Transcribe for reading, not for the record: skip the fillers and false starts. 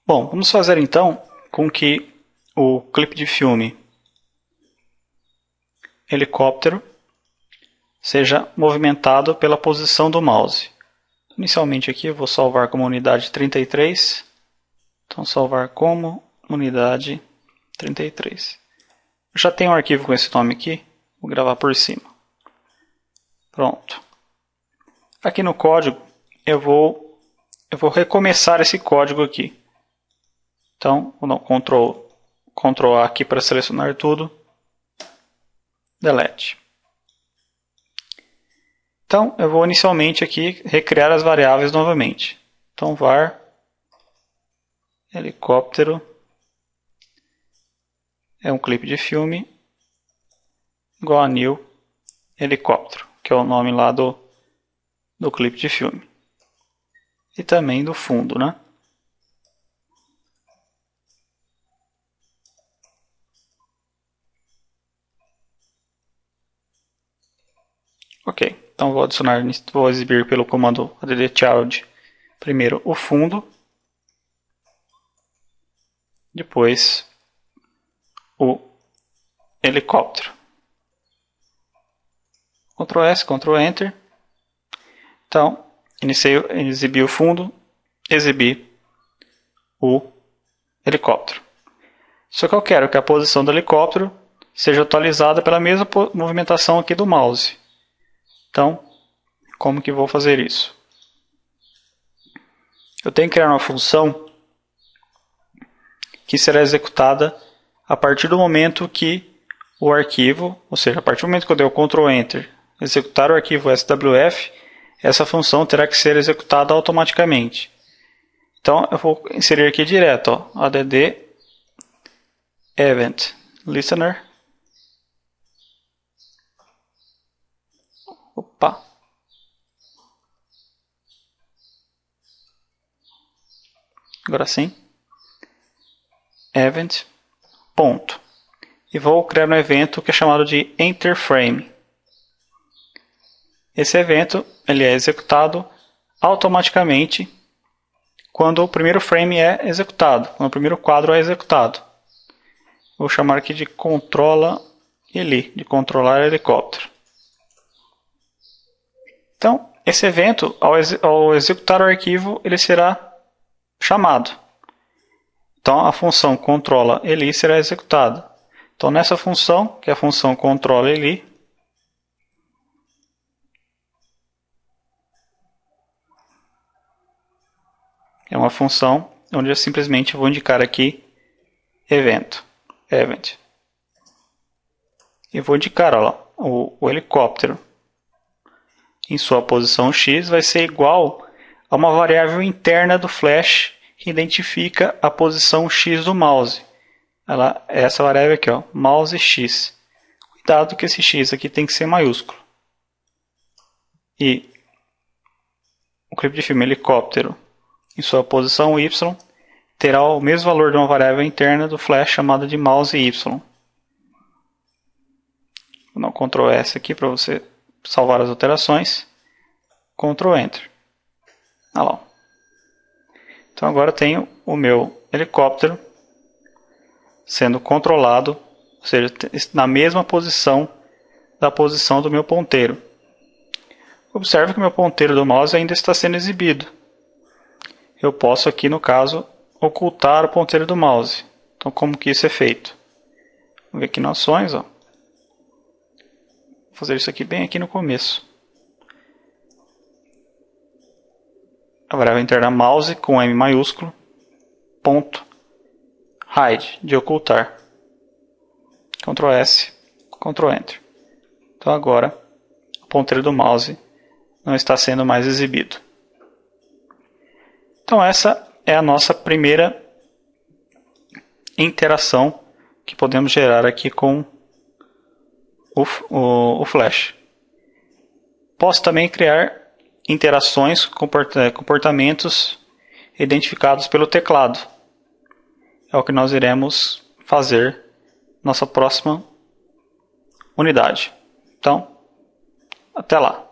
Bom, vamos fazer então com que o clipe de filme helicóptero seja movimentado pela posição do mouse. Inicialmente aqui eu vou salvar como unidade 33. Então salvar como unidade 33. Eu já tenho um arquivo com esse nome aqui, vou gravar por cima. Pronto. Aqui no código eu vou recomeçar esse código aqui. Então vou dar um Ctrl A aqui para selecionar tudo. Delete. Então eu vou inicialmente aqui recriar as variáveis novamente. Então var helicóptero é um clipe de filme igual a new helicóptero, que é o nome lá do clipe de filme. E também do fundo, né? Ok, então vou exibir pelo comando addchild primeiro o fundo, depois o helicóptero. Ctrl S, Ctrl Enter. Então, exibi o fundo, exibi o helicóptero. Só que eu quero que a posição do helicóptero seja atualizada pela mesma movimentação aqui do mouse. Então, como que vou fazer isso? Eu tenho que criar uma função que será executada a partir do momento que o arquivo, ou seja, a partir do momento que eu der o Ctrl Enter, executar o arquivo SWF, essa função terá que ser executada automaticamente. Então eu vou inserir aqui direto, ó, add event listener. Opa. Agora sim. Event. Ponto. E vou criar um evento que é chamado de enter frame. Esse evento ele é executado automaticamente quando o primeiro frame é executado, quando o primeiro quadro é executado. Vou chamar aqui de controla ele, de controlar helicóptero. Então, esse evento, ao executar o arquivo, ele será chamado. Então, a função controla ele será executada. Então, nessa função, que é a função controla ele, é uma função onde eu simplesmente vou indicar aqui event. E vou indicar o helicóptero em sua posição X vai ser igual a uma variável interna do Flash que identifica a posição X do mouse. É essa variável aqui, ó, mouse X. Cuidado que esse X aqui tem que ser maiúsculo. E o clipe de filme helicóptero em sua posição Y terá o mesmo valor de uma variável interna do Flash chamada de mouse Y. Vou dar um Ctrl S aqui para você salvar as alterações. Ctrl Enter. Olha lá. Então agora eu tenho o meu helicóptero sendo controlado, ou seja, na mesma posição da posição do meu ponteiro. Observe que o meu ponteiro do mouse ainda está sendo exibido. Eu posso aqui, no caso, ocultar o ponteiro do mouse. Então, como que isso é feito? Vamos ver aqui nas ações. Ó. Vou fazer isso aqui bem aqui no começo. A variável interna mouse com M maiúsculo, ponto, hide, de ocultar. Ctrl S, Ctrl Enter. Então agora, o ponteiro do mouse não está sendo mais exibido. Então essa é a nossa primeira interação que podemos gerar aqui com o Flash. Posso também criar interações, comportamentos identificados pelo teclado. É o que nós iremos fazer na nossa próxima unidade. Então, até lá.